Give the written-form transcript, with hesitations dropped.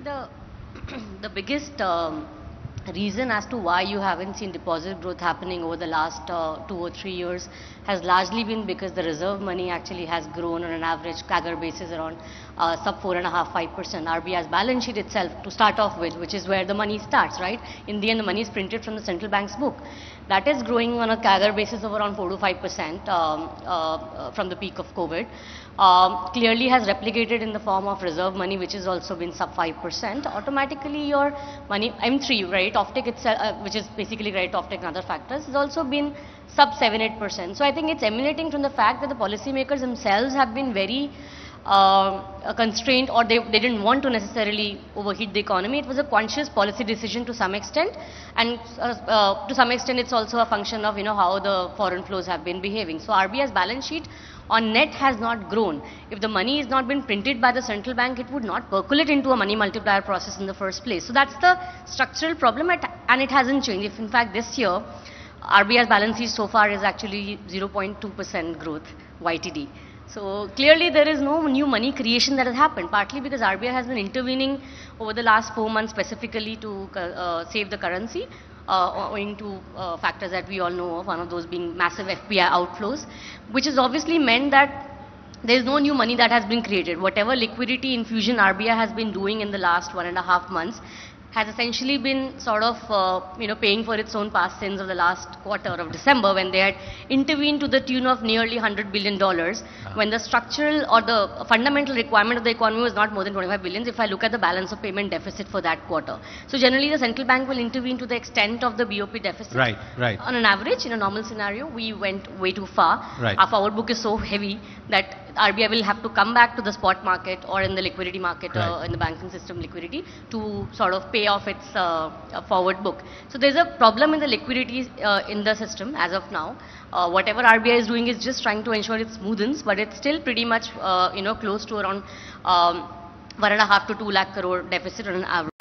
the the biggest reason as to why you haven't seen deposit growth happening over the last 2 or 3 years has largely been because the reserve money actually has grown on an average CAGR basis around sub 4.5–5%. RBI's balance sheet itself, to start off with, which is where the money starts, right? In the end, the money is printed from the central bank's book. That is growing on a CAGR basis of around 4–5% from the peak of COVID. Clearly has replicated in the form of reserve money, which has also been sub 5%. Automatically, your money M3 credit offtake itself, which is basically credit offtake and other factors, has also been sub 7–8%. So I think it's emanating from the fact that the policymakers themselves have been very constrained, or they didn't want to necessarily overheat the economy. It was a conscious policy decision to some extent, and to some extent it's also a function of how the foreign flows have been behaving. So RBI's balance sheet on net has not grown. If the money is not been printed by the central bank, it would not percolate into a money multiplier process in the first place. So that's the structural problem, and it hasn't changed. If in fact this year RBI's balance sheet so far is actually 0.2% growth YTD. So clearly there is no new money creation that has happened, partly because RBI has been intervening over the last 4 months specifically to save the currency, owing to factors that we all know of, one of those being massive FPI outflows, which has obviously meant that there is no new money that has been created. Whatever liquidity infusion RBI has been doing in the last 1.5 months has essentially been sort of paying for its own past sins of the last quarter of December, when they had intervened to the tune of nearly $100 billion, when the structural or the fundamental requirement of the economy was not more than 25 billion if I look at the balance of payment deficit for that quarter. So generally the central bank will intervene to the extent of the BOP deficit. Right. On an average, in a normal scenario, we went way too far. Right. Our forward book is so heavy that RBI will have to come back to the spot market or in the liquidity market, in the banking system liquidity, to sort of pay off its forward book. So there's a problem in the liquidity in the system as of now. Whatever RBI is doing is just trying to ensure it smoothens, but it's still pretty much close to around 1.5 to 2 lakh crore deficit on an average.